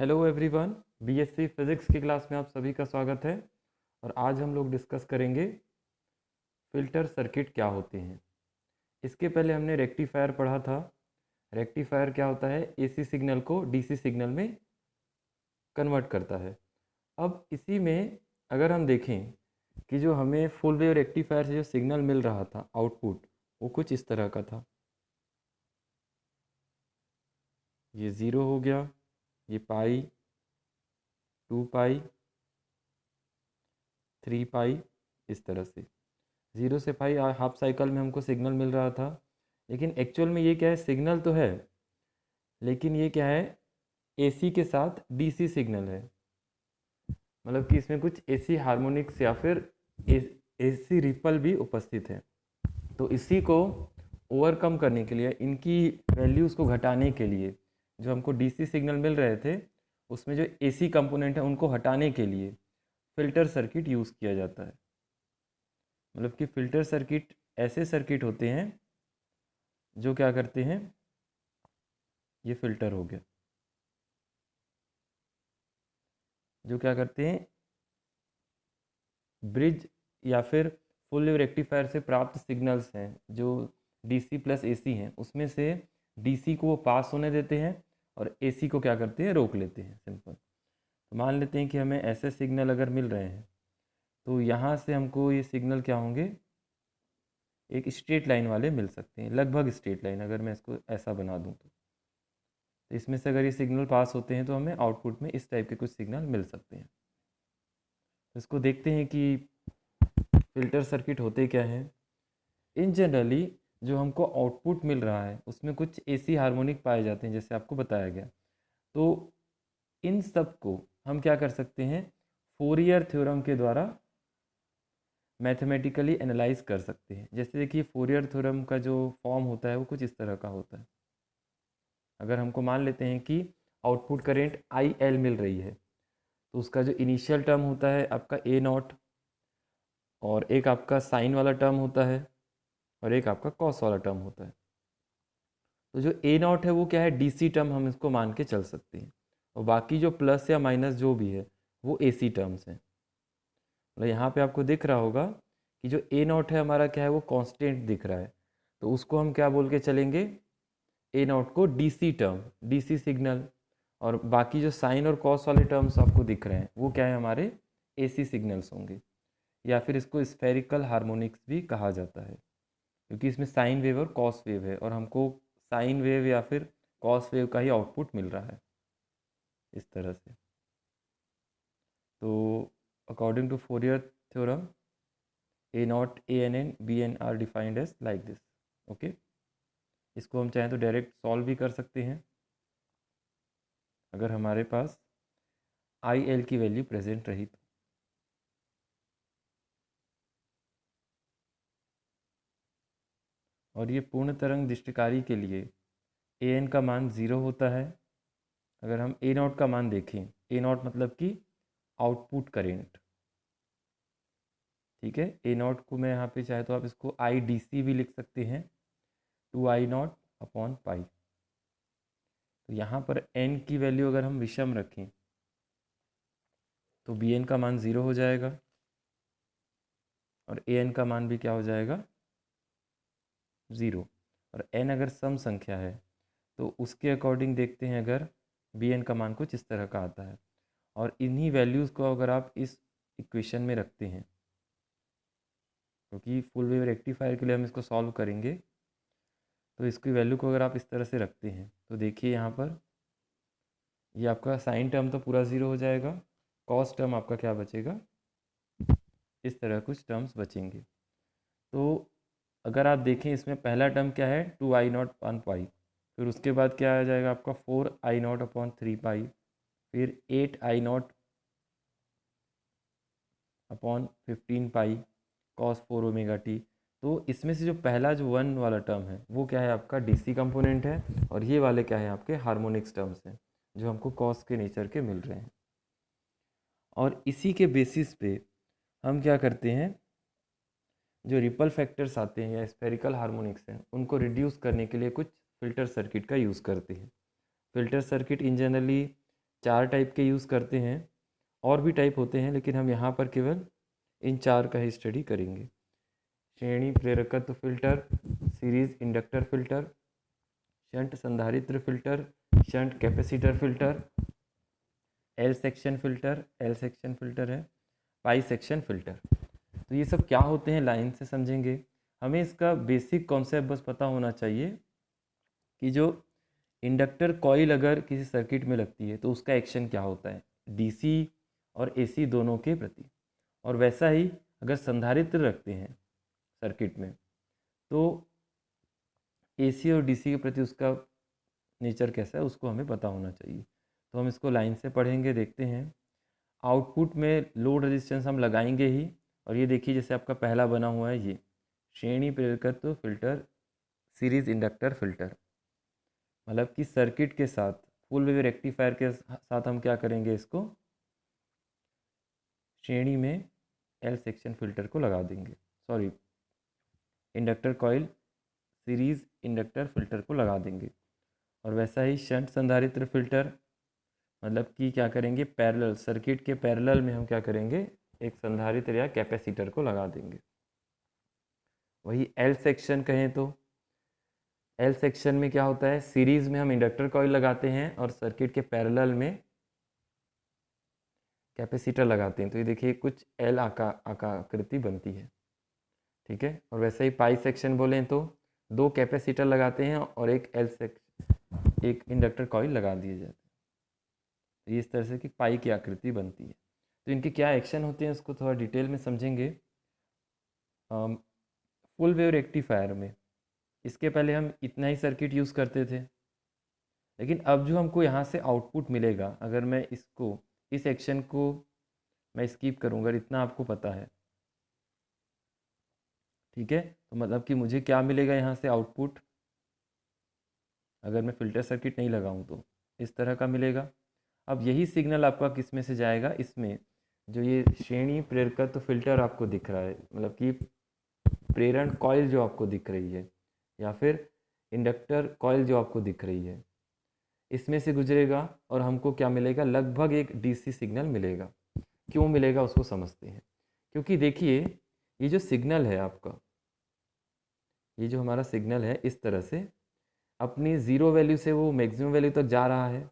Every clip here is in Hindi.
हेलो एवरीवन, बीएससी फिज़िक्स की क्लास में आप सभी का स्वागत है। और आज हम लोग डिस्कस करेंगे फ़िल्टर सर्किट क्या होते हैं। इसके पहले हमने रेक्टिफायर पढ़ा था। रेक्टिफायर क्या होता है? एसी सिग्नल को डीसी सिग्नल में कन्वर्ट करता है। अब इसी में अगर हम देखें कि जो हमें फुल वेव रेक्टिफायर से जो सिग्नल मिल रहा था आउटपुट, वो कुछ इस तरह का था। ये ज़ीरो हो गया, ये पाई, 2 पाई, 3 पाई, इस तरह से। ज़ीरो से पाई हाफ साइकिल में हमको सिग्नल मिल रहा था। लेकिन एक्चुअल में ये क्या है? सिग्नल तो है, लेकिन ये क्या है? एसी के साथ डीसी सिग्नल है। मतलब कि इसमें कुछ एसी हार्मोनिक्स या फिर एसी रिपल भी उपस्थित है। तो इसी को ओवरकम करने के लिए, इनकी वैल्यूज़ को घटाने के लिए, जो हमको डीसी सिग्नल मिल रहे थे उसमें जो एसी कंपोनेंट है उनको हटाने के लिए फ़िल्टर सर्किट यूज़ किया जाता है। मतलब कि फ़िल्टर सर्किट ऐसे सर्किट होते हैं जो क्या करते हैं, ये फ़िल्टर हो गया, जो क्या करते हैं, ब्रिज या फिर फुल वेव रेक्टिफायर से प्राप्त सिग्नल्स हैं जो डीसी प्लस एसी हैं, उसमें से डीसी को वो पास होने देते हैं और एसी को क्या करते हैं, रोक लेते हैं। सिंपल। तो मान लेते हैं कि हमें ऐसे सिग्नल अगर मिल रहे हैं, तो यहाँ से हमको ये सिग्नल क्या होंगे, एक स्ट्रेट लाइन वाले मिल सकते हैं, लगभग स्ट्रेट लाइन। अगर मैं इसको ऐसा बना दूँ तो इसमें से अगर ये सिग्नल पास होते हैं तो हमें आउटपुट में इस टाइप के कुछ सिग्नल मिल सकते हैं। तो इसको देखते हैं कि फ़िल्टर सर्किट होते क्या हैं। इन जनरली जो हमको आउटपुट मिल रहा है उसमें कुछ एसी हार्मोनिक पाए जाते हैं, जैसे आपको बताया गया। तो इन सब को हम क्या कर सकते हैं, फोरियर थ्योरम के द्वारा मैथमेटिकली एनालाइज कर सकते हैं। जैसे देखिए, फोरियर थ्योरम का जो फॉर्म होता है वो कुछ इस तरह का होता है। अगर हमको मान लेते हैं कि आउटपुट करेंट आई एल मिल रही है, तो उसका जो इनिशियल टर्म होता है आपका ए नॉट, और एक आपका साइन वाला टर्म होता है, और एक आपका कॉस वाला टर्म होता है। तो जो ए नॉट है वो क्या है, डीसी टर्म हम इसको मान के चल सकते हैं। और बाकी जो प्लस या माइनस जो भी है वो एसी टर्म्स हैं। मतलब यहाँ पे आपको दिख रहा होगा कि जो ए नॉट है हमारा क्या है, वो कांस्टेंट दिख रहा है। तो उसको हम क्या बोल के चलेंगे, ए नॉट को डीसी टर्म, डीसी सिग्नल। और बाकी जो साइन और कॉस वाले टर्म्स आपको दिख रहे हैं वो क्या है, हमारे एसी सिग्नल्स होंगे। या फिर इसको स्फेरिकल हार्मोनिक्स भी कहा जाता है, क्योंकि इसमें साइन वेव और कॉस वेव है और हमको साइन वेव या फिर कॉस वेव का ही आउटपुट मिल रहा है इस तरह से। तो according to Fourier theorem, A nought, A N N, B N are defined as like this. Okay, इसको हम चाहें तो डायरेक्ट सॉल्व भी कर सकते हैं अगर हमारे पास आई एल की वैल्यू प्रेजेंट रही तो। और ये पूर्ण तरंग दृष्टिकारी के लिए ए एन का मान 0 होता है। अगर हम ए नॉट का मान देखें, ए नॉट मतलब कि आउटपुट करेंट, ठीक है। ए नॉट को मैं यहाँ पे चाहे तो आप इसको आई डी सी भी लिख सकते हैं, 2I0/पाई। तो यहाँ पर एन की वैल्यू अगर हम विषम रखें तो बी एन का मान 0 हो जाएगा और ए एन का मान भी क्या हो जाएगा, 0। और एन अगर सम संख्या है तो उसके अकॉर्डिंग देखते हैं, अगर बी एन का मान कुछ इस तरह का आता है। और इन्हीं वैल्यूज़ को अगर आप इस इक्वेशन में रखते हैं, क्योंकि फुल वेव रेक्टिफायर के लिए हम इसको सॉल्व करेंगे, तो इसकी वैल्यू को अगर आप इस तरह से रखते हैं तो देखिए यहाँ पर ये आपका साइन टर्म तो पूरा 0 हो जाएगा, कॉस टर्म आपका क्या बचेगा, इस तरह कुछ टर्म्स बचेंगे। तो अगर आप देखें, इसमें पहला टर्म क्या है, 2I0/पाई। फिर उसके बाद क्या आ जाएगा आपका 4I0/3 पाई। फिर 8I0/15 pi cos 4 omega T. तो इसमें से जो पहला जो 1 वाला टर्म है वो क्या है, आपका डीसी कंपोनेंट है। और ये वाले क्या है, आपके हार्मोनिक्स टर्म्स हैं जो हमको कॉस के नेचर के मिल रहे हैं। और इसी के बेसिस पे हम क्या करते हैं, जो रिपल फैक्टर्स आते हैं या स्फेरिकल हार्मोनिक्स हैं उनको रिड्यूस करने के लिए कुछ फ़िल्टर सर्किट का यूज़ करते हैं। Filter circuit in generally 4 type के यूज़ करते हैं, और भी टाइप होते हैं लेकिन हम यहाँ पर केवल इन 4 का ही स्टडी करेंगे। श्रेणी प्रेरकत्व filter, series inductor filter, shunt संधारित्र filter, shunt capacitor filter, L section filter है, पाई सेक्शन फिल्टर। तो ये सब क्या होते हैं लाइन से समझेंगे। हमें इसका बेसिक कॉन्सेप्ट बस पता होना चाहिए कि जो इंडक्टर कॉइल अगर किसी सर्किट में लगती है तो उसका एक्शन क्या होता है डीसी और एसी दोनों के प्रति, और वैसा ही अगर संधारित्र रखते हैं सर्किट में तो एसी और डीसी के प्रति उसका नेचर कैसा है उसको हमें पता होना चाहिए। तो हम इसको लाइन से पढ़ेंगे, देखते हैं। आउटपुट में लोड रेजिस्टेंस हम लगाएंगे ही, और ये देखिए जैसे आपका पहला बना हुआ है ये श्रेणी प्रेरकत्व फिल्टर सीरीज इंडक्टर फिल्टर, मतलब कि सर्किट के साथ फुल वेव रेक्टिफायर के साथ हम क्या करेंगे, इसको श्रेणी में एल सेक्शन फिल्टर को लगा देंगे, sorry inductor coil series inductor filter को लगा देंगे। और वैसा ही शंट संधारित्र फिल्टर, मतलब कि क्या करेंगे पैरेलल सर्किट के पैरेलल में हम क्या करेंगे एक संधारित्र या कैपेसिटर को लगा देंगे। वही एल सेक्शन कहें तो एल सेक्शन में क्या होता है, सीरीज में हम इंडक्टर कॉइल लगाते हैं और सर्किट के पैरेलल में कैपेसिटर लगाते हैं। तो ये देखिए कुछ एल आकृति बनती है, ठीक है। और वैसे ही पाई सेक्शन बोलें तो 2 कैपेसिटर लगाते हैं और एक एक इंडक्टर कॉइल लगा दिए जाते हैं। तो इस तरह से कि पाई की आकृति बनती है। तो इनके क्या एक्शन होते हैं उसको थोड़ा डिटेल में समझेंगे। फुल वेव रेक्टिफायर में इसके पहले हम इतना ही सर्किट यूज़ करते थे, लेकिन अब जो हमको यहाँ से आउटपुट मिलेगा, अगर मैं इसको इस एक्शन को मैं स्किप करूँगा, इतना आपको पता है, ठीक है। तो मतलब कि मुझे क्या मिलेगा यहाँ से आउटपुट, अगर मैं फ़िल्टर सर्किट नहीं लगाऊँ तो इस तरह का मिलेगा। अब यही सिग्नल आपका किस में से जाएगा, इसमें जो ये श्रेणी प्रेरकत्व फिल्टर आपको दिख रहा है, मतलब कि प्रेरण कॉइल जो आपको दिख रही है या फिर इंडक्टर कॉइल जो आपको दिख रही है, इसमें से गुजरेगा और हमको क्या मिलेगा, लगभग एक डीसी सिग्नल मिलेगा। क्यों मिलेगा उसको समझते हैं। क्योंकि देखिए ये जो सिग्नल है आपका, ये जो हमारा सिग्नल है इस तरह से अपनी ज़ीरो वैल्यू से वो मैक्सिमम वैल्यू तक जा रहा है,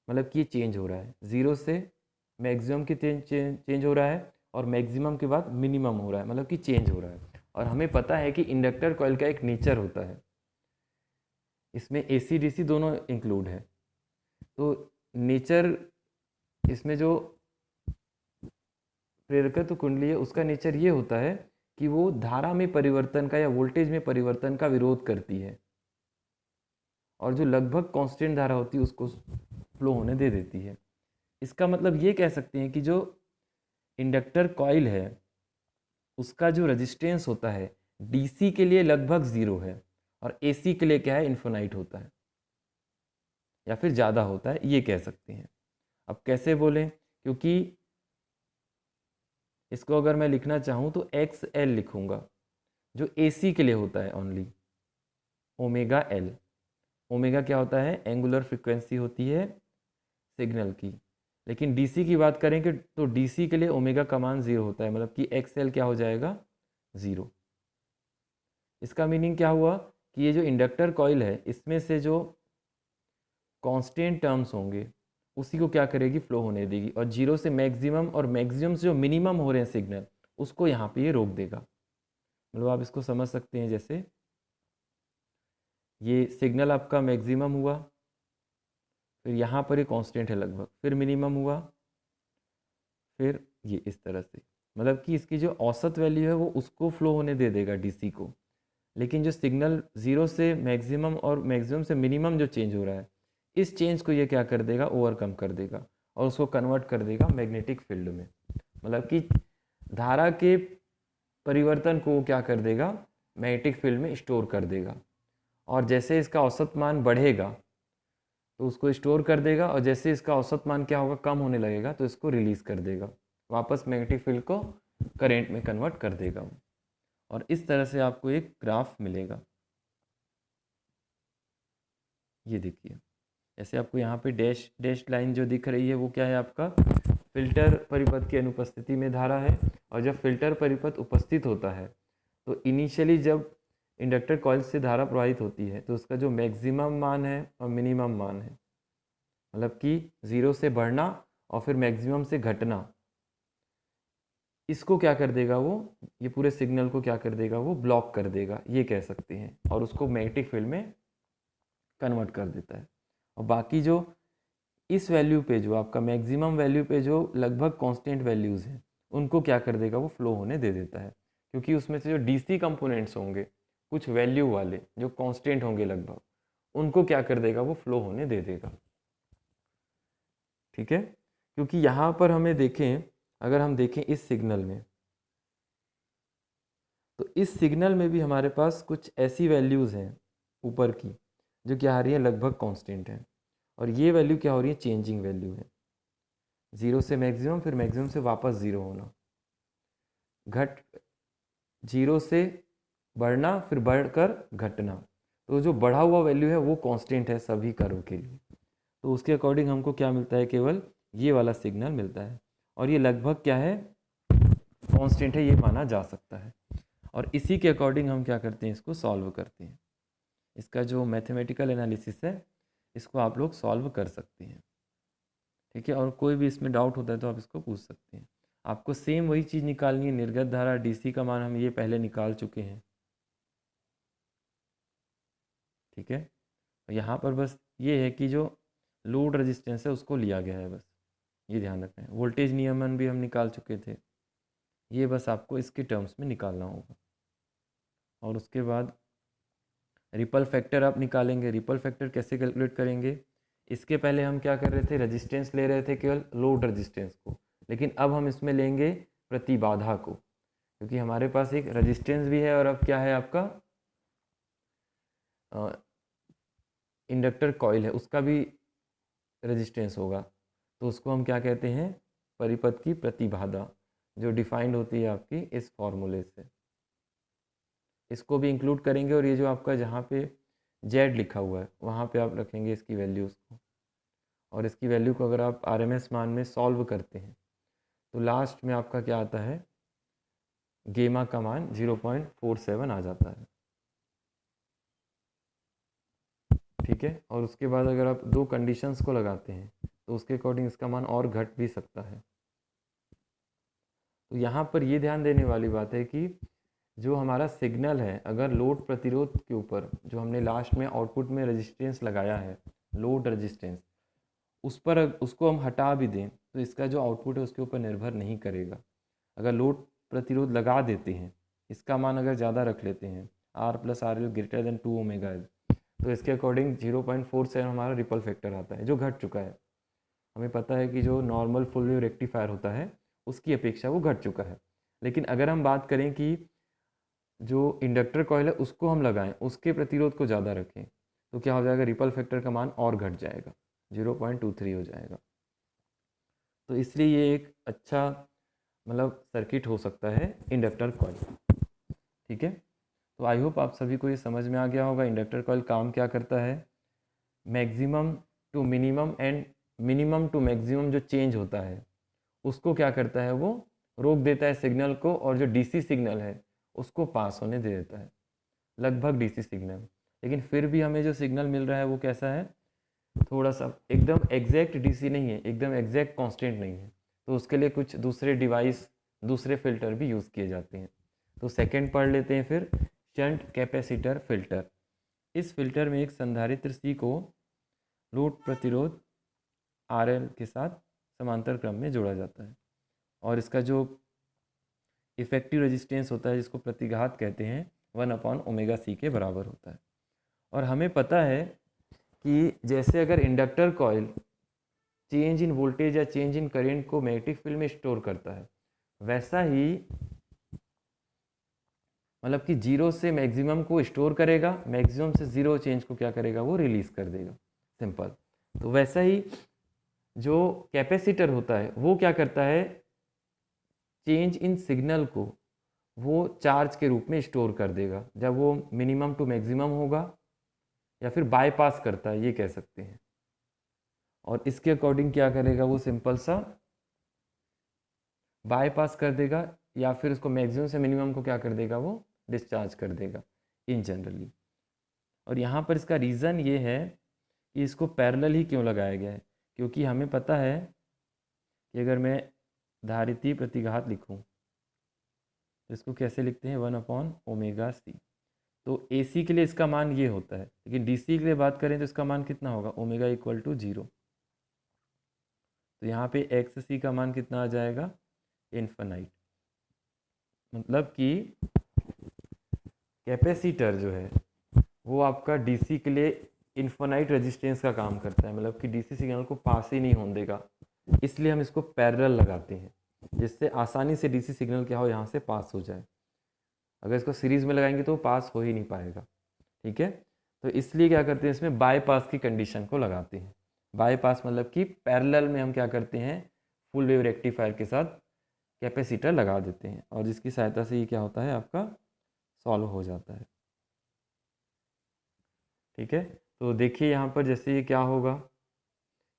मतलब कि ये चेंज हो रहा है, ज़ीरो से मैक्सिमम की चेंज हो रहा है और मैक्सिमम के बाद मिनिमम हो रहा है, मतलब कि चेंज हो रहा है। और हमें पता है कि इंडक्टर कॉइल का एक नेचर होता है, इसमें एसी डीसी दोनों इंक्लूड है। तो नेचर इसमें जो प्रेरकत्व कुंडली है उसका नेचर ये होता है कि वो धारा में परिवर्तन का या वोल्टेज में परिवर्तन का विरोध करती है, और जो लगभग कांस्टेंट धारा होती है उसको फ्लो होने दे देती है। इसका मतलब ये कह सकते हैं कि जो इंडक्टर कॉइल है उसका जो रेजिस्टेंस होता है डीसी के लिए लगभग ज़ीरो है और एसी के लिए क्या है, इन्फिनाइट होता है या फिर ज़्यादा होता है, ये कह सकते हैं। अब कैसे बोलें, क्योंकि इसको अगर मैं लिखना चाहूँ तो एक्स एल लिखूँगा, जो एसी के लिए होता है ओनली ओमेगा एल। ओमेगा क्या होता है, एंगुलर फ्रिक्वेंसी होती है सिग्नल की। लेकिन डीसी की बात करेंगे तो डीसी के लिए ओमेगा का मान 0 होता है, मतलब कि एक्स एल क्या हो जाएगा, 0। इसका मीनिंग क्या हुआ कि ये जो इंडक्टर कॉइल है इसमें से जो कांस्टेंट टर्म्स होंगे उसी को क्या करेगी, फ्लो होने देगी, और 0 से मैक्सिमम और मैक्सिमम से जो मिनिमम हो रहे हैं सिग्नल उसको यहाँ पे ये रोक देगा। मतलब आप इसको समझ सकते हैं, जैसे ये सिग्नल आपका मैक्सिमम हुआ, फिर यहाँ पर ये कांस्टेंट है लगभग, फिर मिनिमम हुआ, फिर ये इस तरह से, मतलब कि इसकी जो औसत वैल्यू है वो उसको फ्लो होने दे देगा डीसी को। लेकिन जो सिग्नल 0 से मैक्सिमम और मैक्सिमम से मिनिमम जो चेंज हो रहा है, इस चेंज को ये क्या कर देगा, ओवरकम कर देगा और उसको कन्वर्ट कर देगा मैग्नेटिक फील्ड में। मतलब कि धारा के परिवर्तन को क्या कर देगा, मैग्नेटिक फील्ड में स्टोर कर देगा, और जैसे इसका औसत मान बढ़ेगा तो उसको स्टोर कर देगा, और जैसे इसका औसत मान क्या होगा, कम होने लगेगा तो इसको रिलीज़ कर देगा, वापस मैग्नेटिक फील्ड को करंट में कन्वर्ट कर देगा। और इस तरह से आपको एक ग्राफ मिलेगा, ये देखिए। जैसे आपको यहाँ पे डैश लाइन जो दिख रही है वो क्या है, आपका फिल्टर परिपथ की अनुपस्थिति में धारा है। और जब फिल्टर परिपथ उपस्थित होता है तो इनिशियली जब इंडक्टर कॉइल से धारा प्रवाहित होती है तो उसका जो मैक्सिमम मान है और मिनिमम मान है, मतलब कि 0 से बढ़ना और फिर मैक्सिमम से घटना, इसको क्या कर देगा वो, ये पूरे सिग्नल को क्या कर देगा वो ब्लॉक कर देगा, ये कह सकते हैं, और उसको मैग्नेटिक फील्ड में कन्वर्ट कर देता है। और बाकी जो इस वैल्यू पे, जो आपका मैक्सिमम वैल्यू पे जो लगभग कांस्टेंट वैल्यूज़ हैं, उनको क्या कर देगा वो फ्लो होने दे देता है, क्योंकि उसमें से जो डीसी कंपोनेंट्स होंगे कुछ वैल्यू वाले जो कांस्टेंट होंगे लगभग, उनको क्या कर देगा वो फ्लो होने दे देगा। ठीक है, क्योंकि यहाँ पर हमें देखें, अगर हम देखें इस सिग्नल में, तो इस सिग्नल में भी हमारे पास कुछ ऐसी वैल्यूज़ हैं ऊपर की जो क्या आ रही है लगभग कांस्टेंट है, और ये वैल्यू क्या हो रही है, चेंजिंग वैल्यू है। 0 से मैक्सिमम, फिर मैक्सिमम से वापस 0 होना, घट 0 से बढ़ना, फिर बढ़कर घटना। तो जो बढ़ा हुआ वैल्यू है वो कांस्टेंट है सभी कर्व के लिए, तो उसके अकॉर्डिंग हमको क्या मिलता है, केवल ये वाला सिग्नल मिलता है, और ये लगभग क्या है, कांस्टेंट है, ये माना जा सकता है। और इसी के अकॉर्डिंग हम क्या करते हैं, इसको सॉल्व करते हैं। इसका जो मैथमेटिकल एनालिसिस है इसको आप लोग सॉल्व कर सकते हैं। ठीक है, और कोई भी इसमें डाउट होता है तो आप इसको पूछ सकते हैं। आपको सेम वही चीज़ निकालनी है, निर्गत धारा डीसी का मान हम ये पहले निकाल चुके हैं। ठीक है, यहाँ पर बस ये है कि जो लोड रेजिस्टेंस है उसको लिया गया है, बस ये ध्यान रखना है। वोल्टेज नियमन भी हम निकाल चुके थे, ये बस आपको इसके टर्म्स में निकालना होगा। और उसके बाद रिपल फैक्टर आप निकालेंगे। रिपल फैक्टर कैसे कैलकुलेट करेंगे, इसके पहले हम क्या कर रहे थे, रेजिस्टेंस ले रहे थे केवल लोड रेजिस्टेंस को, लेकिन अब हम इसमें लेंगे प्रतिबाधा को, क्योंकि हमारे पास एक रेजिस्टेंस भी है और अब क्या है आपका इंडक्टर कॉइल है, उसका भी रेजिस्टेंस होगा, तो उसको हम क्या कहते हैं, परिपथ की प्रतिबाधा, जो डिफाइंड होती है आपकी इस फॉर्मूले से। इसको भी इंक्लूड करेंगे, और ये जो आपका जहाँ पे जेड लिखा हुआ है वहाँ पे आप रखेंगे इसकी वैल्यूज़ को, और इसकी वैल्यू को अगर आप आरएमएस मान में सॉल्व करते हैं तो लास्ट में आपका क्या आता है, गेमा का मान 0.47 आ जाता है। ठीक है, और उसके बाद अगर आप दो कंडीशंस को लगाते हैं तो उसके अकॉर्डिंग इसका मान और घट भी सकता है। तो यहाँ पर ये ध्यान देने वाली बात है कि जो हमारा सिग्नल है, अगर लोड प्रतिरोध के ऊपर जो हमने लास्ट में आउटपुट में रेजिस्टेंस लगाया है, लोड रेजिस्टेंस, उस पर उसको हम हटा भी दें तो इसका जो आउटपुट है उसके ऊपर निर्भर नहीं करेगा। अगर लोड प्रतिरोध लगा देते हैं, इसका मान अगर ज़्यादा रख लेते हैं, R+RL ग्रेटर देन 2 ओमेगा, तो इसके अकॉर्डिंग 0.47 हमारा रिपल फैक्टर आता है, जो घट चुका है। हमें पता है कि जो नॉर्मल फुल वेव रेक्टिफायर होता है उसकी अपेक्षा वो घट चुका है। लेकिन अगर हम बात करें कि जो इंडक्टर कॉइल है उसको हम लगाएं, उसके प्रतिरोध को ज़्यादा रखें, तो क्या हो जाएगा, रिपल फैक्टर का मान और घट जाएगा, 0.23 हो जाएगा। तो इसलिए ये एक अच्छा मतलब सर्किट हो सकता है इंडक्टर कॉइल। ठीक है, तो आई होप आप सभी को ये समझ में आ गया होगा इंडक्टर कॉइल काम क्या करता है। Maximum to minimum and minimum to maximum जो चेंज होता है उसको क्या करता है, वो रोक देता है सिग्नल को, और जो डीसी सिग्नल है उसको पास होने दे देता है, लगभग डीसी सिग्नल। लेकिन फिर भी हमें जो सिग्नल मिल रहा है वो कैसा है, थोड़ा सा एकदम एग्जैक्ट डीसी नहीं है, एकदम एग्जैक्ट कांस्टेंट नहीं है, तो उसके लिए कुछ दूसरे डिवाइस, दूसरे फिल्टर भी यूज़ किए जाते हैं। तो सेकंड पढ़ लेते हैं फिर, शंट कैपेसिटर फिल्टर। इस फिल्टर में एक संधारित्र सी को लोड प्रतिरोध RL के साथ समांतर क्रम में जोड़ा जाता है, और इसका जो इफेक्टिव रेजिस्टेंस होता है जिसको प्रतिघात कहते हैं 1/ωc के बराबर होता है। और हमें पता है कि जैसे अगर inductor coil change in voltage या चेंज इन करंट को मैग्नेटिक फील्ड में स्टोर करता है, वैसा ही मतलब कि 0 से मैक्सिमम को स्टोर करेगा, मैक्सिमम से 0 चेंज को क्या करेगा, वो रिलीज कर देगा, सिंपल। तो वैसा ही जो कैपेसिटर होता है वो क्या करता है, चेंज इन सिग्नल को वो चार्ज के रूप में स्टोर कर देगा जब वो मिनिमम टू मैक्सिमम होगा, या फिर बाईपास करता है, ये कह सकते हैं। और इसके अकॉर्डिंग क्या करेगा, वो सिंपल सा बाईपास कर देगा, या फिर उसको मैक्सिमम से मिनिमम को क्या कर देगा, वो डिस्चार्ज कर देगा इन जनरली। और यहाँ पर इसका रीज़न ये है कि इसको पैरेलल ही क्यों लगाया गया है, क्योंकि हमें पता है कि अगर मैं धारिती प्रतिघात लिखूं तो इसको कैसे लिखते हैं, 1/ओमेगा c। तो AC के लिए इसका मान ये होता है, लेकिन DC के लिए बात करें तो इसका मान कितना होगा, ओमेगा इक्वल टू 0। तो यहाँ पे XC का मान कितना आ जाएगा, इन्फिनाइट। मतलब कि कैपेसिटर जो है वो आपका DC के लिए इन्फिनाइट रेजिस्टेंस का काम करता है, मतलब कि DC सिग्नल को पास ही नहीं होने देगा, इसलिए हम इसको पैरेलल लगाते हैं, जिससे आसानी से DC सिग्नल क्या हो, यहाँ से पास हो जाए। अगर इसको सीरीज़ में लगाएंगे तो पास हो ही नहीं पाएगा, ठीक है। तो इसलिए क्या करते हैं, इसमें बाईपास की कंडीशन को लगाते हैं। बाईपास मतलब कि पैरेलल में हम क्या करते हैं, फुल वेव रेक्टिफायर के साथ कैपेसिटर लगा देते हैं, और जिसकी सहायता से ये क्या होता है, आपका सॉल्व हो जाता है, ठीक है। तो देखिए यहाँ पर जैसे ये क्या होगा,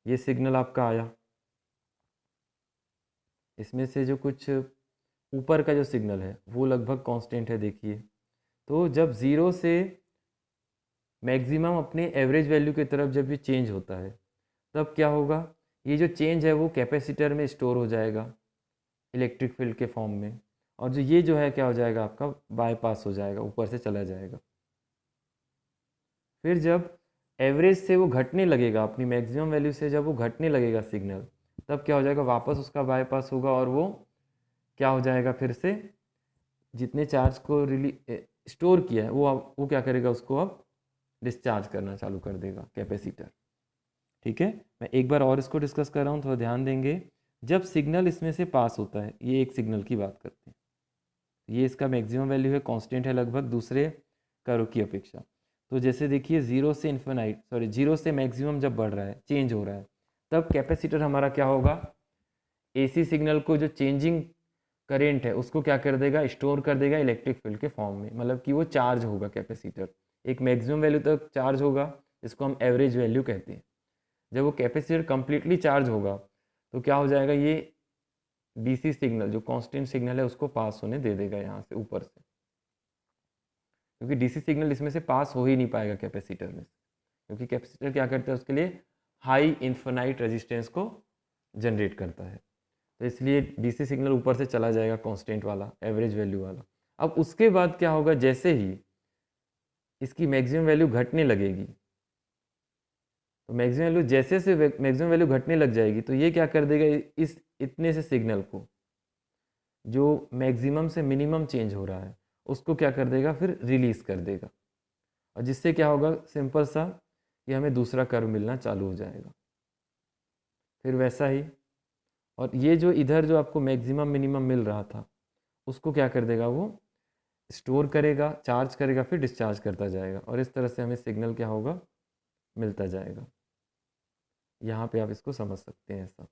ये सिग्नल आपका आया, इसमें से जो कुछ ऊपर का जो सिग्नल है वो लगभग कांस्टेंट है, देखिए। तो जब ज़ीरो से मैक्सिमम अपने एवरेज वैल्यू की तरफ जब ये चेंज होता है, तब क्या होगा, ये जो चेंज है वो कैपेसिटर में स्टोर हो जाएगा इलेक्ट्रिक फील्ड के फॉर्म में, और जो ये जो है क्या हो जाएगा, आपका बाईपास हो जाएगा, ऊपर से चला जाएगा। फिर जब एवरेज से वो घटने लगेगा, अपनी मैक्सिमम वैल्यू से जब वो घटने लगेगा सिग्नल, तब क्या हो जाएगा, वापस उसका बाईपास होगा, और वो क्या हो जाएगा, फिर से जितने चार्ज को स्टोर किया है वो क्या करेगा, उसको अब डिस्चार्ज करना चालू कर देगा कैपेसिटर, ठीक है। मैं एक बार और इसको डिस्कस कर रहा हूँ, थोड़ा ध्यान देंगे। जब सिग्नल इसमें से पास होता है, ये एक सिग्नल की बात करते हैं, ये इसका मैक्सिमम वैल्यू है, कांस्टेंट है लगभग दूसरे कर्व की अपेक्षा। तो जैसे देखिए जीरो से मैक्सिमम जब बढ़ रहा है, चेंज हो रहा है, तब कैपेसिटर हमारा क्या होगा, AC सिग्नल को जो चेंजिंग करेंट है उसको क्या कर देगा, स्टोर कर देगा इलेक्ट्रिक फील्ड के फॉर्म में, मतलब कि वो चार्ज होगा कैपेसिटर, एक मैक्सिमम वैल्यू तक चार्ज होगा, जिसको हम एवरेज वैल्यू कहते हैं। जब वो कैपेसिटर कंप्लीटली चार्ज होगा तो क्या हो जाएगा, ये DC सिग्नल जो कांस्टेंट सिग्नल है उसको पास होने दे देगा यहाँ से ऊपर से, क्योंकि DC सिग्नल इसमें से पास हो ही नहीं पाएगा कैपेसिटर में, क्योंकि कैपेसिटर क्या करता है, उसके लिए हाई इन्फिनाइट रेजिस्टेंस को जनरेट करता है। तो इसलिए DC सिग्नल ऊपर से चला जाएगा कांस्टेंट वाला, एवरेज वैल्यू वाला। अब उसके बाद क्या होगा, जैसे ही इसकी मैक्सिमम वैल्यू घटने लगेगी, तो मैक्सिमम वैल्यू जैसे से मैक्सिमम वैल्यू घटने लग जाएगी, तो ये क्या कर देगा, इस इतने से सिग्नल को जो मैक्सिमम से मिनिमम चेंज हो रहा है उसको क्या कर देगा, फिर रिलीज़ कर देगा, और जिससे क्या होगा, सिंपल सा कि हमें दूसरा कर्व मिलना चालू हो जाएगा। फिर वैसा ही, और ये जो इधर जो आपको मैक्सिमम मिनिमम मिल रहा था उसको क्या कर देगा, वो स्टोर करेगा, चार्ज करेगा, फिर डिस्चार्ज करता जाएगा, और इस तरह से हमें सिग्नल क्या होगा, मिलता जाएगा। यहाँ पे आप इसको समझ सकते हैं ऐसा।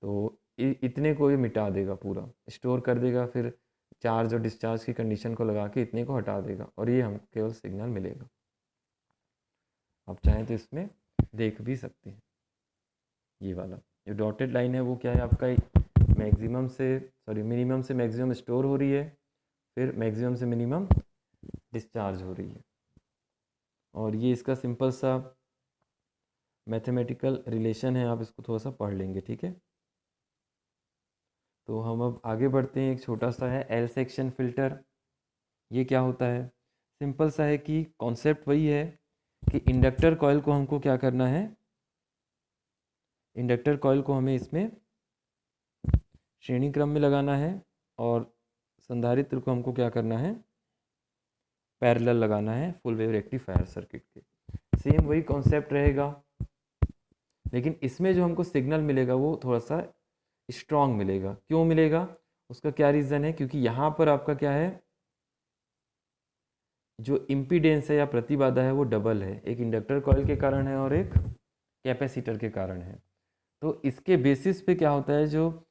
तो इतने को ये मिटा देगा, पूरा स्टोर कर देगा, फिर चार्ज और डिस्चार्ज की कंडीशन को लगा के इतने को हटा देगा, और ये हम केवल सिग्नल मिलेगा। आप चाहें तो इसमें देख भी सकते हैं, ये वाला जो डॉटेड लाइन है वो क्या है, आपका मिनिमम से मैक्सिमम स्टोर हो रही है, फिर मैक्सिमम से मिनिमम डिस्चार्ज हो रही है, और ये इसका सिंपल सा मैथमेटिकल रिलेशन है, आप इसको थोड़ा सा पढ़ लेंगे, ठीक है। तो हम अब आगे बढ़ते हैं, एक छोटा सा है एल सेक्शन फ़िल्टर। ये क्या होता है, सिंपल सा है कि कॉन्सेप्ट वही है कि इंडक्टर कॉइल को हमको क्या करना है, इंडक्टर कॉइल को हमें इसमें श्रेणी क्रम में लगाना है, और संधारित्र को हमको क्या करना है, पैरेलल लगाना है फुल वेव रेक्टिफायर सर्किट के। सेम वही कॉन्सेप्ट रहेगा, लेकिन इसमें जो हमको सिग्नल मिलेगा वो थोड़ा सा स्ट्रॉन्ग मिलेगा। क्यों मिलेगा, उसका क्या रीज़न है, क्योंकि यहाँ पर आपका क्या है, जो इम्पीडेंस है या प्रतिबाधा है वो डबल है, एक इंडक्टर कॉइल के कारण है और एक कैपेसिटर के कारण है। तो इसके बेसिस पे क्या होता है, जो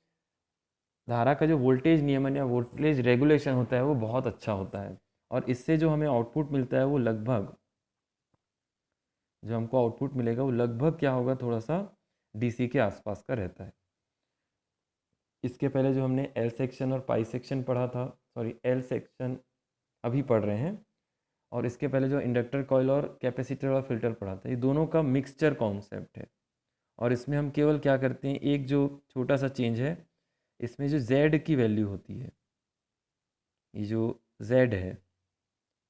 धारा का जो वोल्टेज नियमन या वोल्टेज रेगुलेशन होता है वो बहुत अच्छा होता है, और इससे जो हमें आउटपुट मिलता है वो लगभग जो हमको आउटपुट मिलेगा वो लगभग क्या होगा, थोड़ा सा डीसी के आसपास का रहता है। इसके पहले जो हमने एल सेक्शन और पाई सेक्शन पढ़ा था, सॉरी एल सेक्शन अभी पढ़ रहे हैं, और इसके पहले जो इंडक्टर कॉइल और कैपेसिटर और फिल्टर पढ़ा था, ये दोनों का मिक्सचर कॉन्सेप्ट है। और इसमें हम केवल क्या करते हैं, एक जो छोटा सा चेंज है, इसमें जो Z की वैल्यू होती है, ये जो Z है,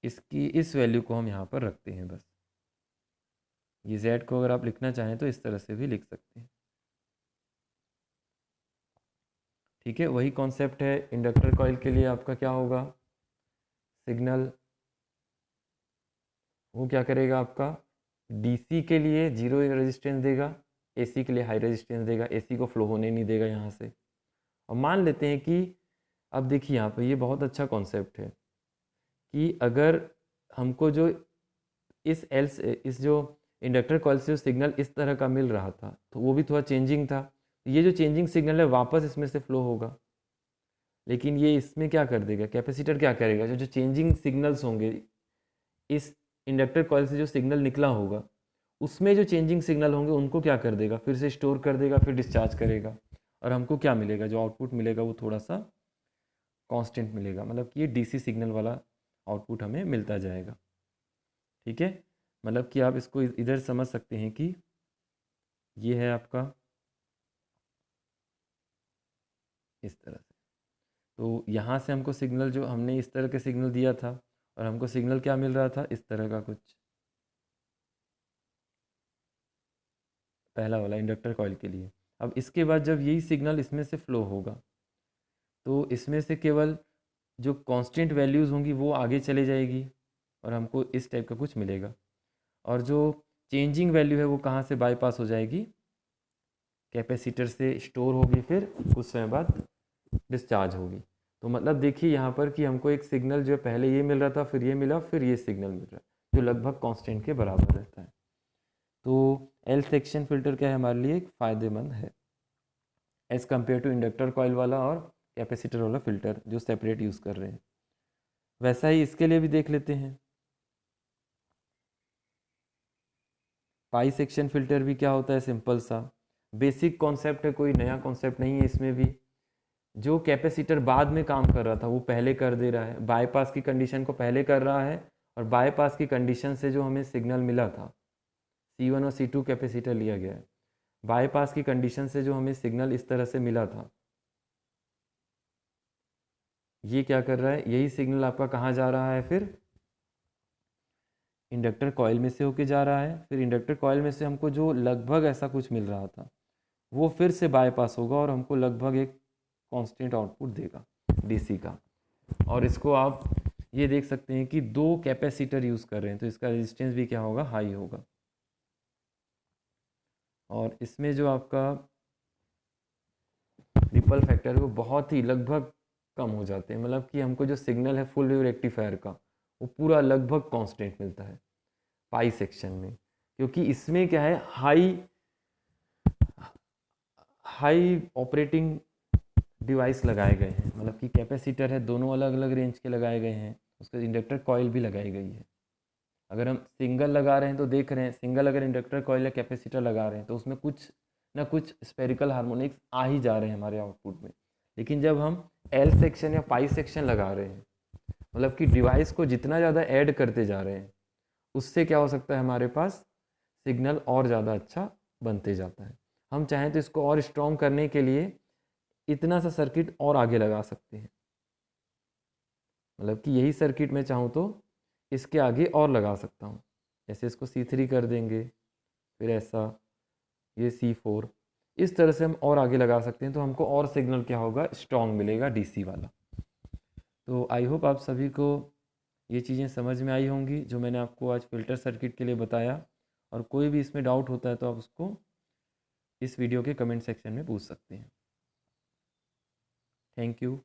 इसकी इस वैल्यू को हम यहाँ पर रखते हैं बस। ये Z को अगर आप लिखना चाहें तो इस तरह से भी लिख सकते हैं। ठीक है, वही कॉन्सेप्ट है इंडक्टर कॉइल के लिए। आपका क्या होगा, सिग्नल वो क्या करेगा, आपका डीसी के लिए 0 रेजिस्टेंस देगा, एसी के लिए हाई रेजिस्टेंस देगा, एसी को फ्लो होने नहीं देगा यहाँ से। और मान लेते हैं कि अब देखिए यहाँ पर ये बहुत अच्छा कॉन्सेप्ट है कि अगर हमको जो इस जो इंडक्टर कॉइल से जो सिग्नल इस तरह का मिल रहा था, तो वो भी थोड़ा चेंजिंग था, ये जो चेंजिंग सिग्नल है वापस इसमें से फ्लो होगा। लेकिन ये इसमें क्या कर देगा, कैपेसिटर क्या करेगा, जो जो चेंजिंग सिग्नल्स होंगे, इस इंडक्टर कॉइल से जो सिग्नल निकला होगा, उसमें जो चेंजिंग सिग्नल होंगे उनको क्या कर देगा, फिर से स्टोर कर देगा, फिर डिस्चार्ज करेगा। और हमको क्या मिलेगा, जो आउटपुट मिलेगा वो थोड़ा सा कांस्टेंट मिलेगा, मतलब कि ये डीसी सिग्नल वाला आउटपुट हमें मिलता जाएगा। ठीक है, मतलब कि आप इसको इधर समझ सकते हैं कि ये है आपका इस तरह से। तो यहाँ से हमको सिग्नल, जो हमने इस तरह के सिग्नल दिया था, और हमको सिग्नल क्या मिल रहा था, इस तरह का कुछ, पहला वाला इंडक्टर कॉइल के लिए। अब इसके बाद जब यही सिग्नल इसमें से फ्लो होगा, तो इसमें से केवल जो कांस्टेंट वैल्यूज़ होंगी वो आगे चले जाएगी, और हमको इस टाइप का कुछ मिलेगा। और जो चेंजिंग वैल्यू है वो कहाँ से बाईपास हो जाएगी, कैपेसिटर से स्टोर होगी, फिर कुछ समय बाद डिस्चार्ज होगी। तो मतलब देखिए यहाँ पर कि हमको एक सिग्नल जो है पहले ये मिल रहा था, फिर ये मिला, फिर ये सिग्नल मिल रहा है, जो लगभग कांस्टेंट के बराबर रहता है। तो एल सेक्शन फिल्टर क्या है हमारे लिए, एक फ़ायदेमंद है as compare to inductor coil वाला और कैपेसिटर वाला फ़िल्टर जो सेपरेट यूज़ कर रहे हैं। वैसा ही इसके लिए भी देख लेते हैं। पाई सेक्शन फ़िल्टर भी क्या होता है, सिंपल सा बेसिक कॉन्सेप्ट है, कोई नया कॉन्सेप्ट नहीं है इसमें भी। जो कैपेसिटर बाद में काम कर रहा था वो पहले कर दे रहा है, बाईपास की कंडीशन को पहले कर रहा है, और बाईपास की कंडीशन से जो हमें सिग्नल मिला था, C1 और C2 कैपेसिटर लिया गया है, बाईपास की कंडीशन से जो हमें सिग्नल इस तरह से मिला था, ये क्या कर रहा है, यही सिग्नल आपका कहाँ जा रहा है, फिर इंडक्टर कॉइल में से होके जा रहा है। फिर इंडक्टर कॉइल में से हमको जो लगभग ऐसा कुछ मिल रहा था वो फिर से बाईपास होगा, और हमको लगभग एक कांस्टेंट आउटपुट देगा डीसी का। और इसको आप ये देख सकते हैं कि 2 कैपेसिटर यूज़ कर रहे हैं, तो इसका रेजिस्टेंस भी क्या होगा, हाई होगा। और इसमें जो आपका रिपल फैक्टर है वो बहुत ही लगभग कम हो जाते हैं, मतलब कि हमको जो सिग्नल है फुल वेव रेक्टिफायर का वो पूरा लगभग कांस्टेंट मिलता है पाई सेक्शन में, क्योंकि इसमें क्या है, हाई हाई ऑपरेटिंग डिवाइस लगाए गए हैं, मतलब कि कैपेसिटर है दोनों अलग अलग रेंज के लगाए गए हैं, उसके इंडक्टर कॉइल भी लगाई गई है। अगर हम सिंगल लगा रहे हैं तो देख रहे हैं, सिंगल अगर इंडक्टर कॉइल या कैपेसिटर लगा रहे हैं तो उसमें कुछ ना कुछ स्पेरिकल हार्मोनिक्स आ ही जा रहे हैं हमारे आउटपुट में। लेकिन जब हम एल सेक्शन या पाई सेक्शन लगा रहे हैं, मतलब कि डिवाइस को जितना ज़्यादा ऐड करते जा रहे हैं, उससे क्या हो सकता है, हमारे पास सिग्नल और ज़्यादा अच्छा बनते जाता है। हम चाहें तो इसको और स्ट्रॉन्ग करने के लिए इतना सा सर्किट और आगे लगा सकते हैं, मतलब कि यही सर्किट मैं चाहूँ तो इसके आगे और लगा सकता हूँ, जैसे इसको C3 कर देंगे, फिर ऐसा ये C4, इस तरह से हम और आगे लगा सकते हैं, तो हमको और सिग्नल क्या होगा, स्ट्रॉन्ग मिलेगा डीसी वाला। तो आई होप आप सभी को ये चीज़ें समझ में आई होंगी जो मैंने आपको आज फ़िल्टर सर्किट के लिए बताया। और कोई भी इसमें डाउट होता है तो आप उसको इस वीडियो के कमेंट सेक्शन में पूछ सकते हैं। Thank you.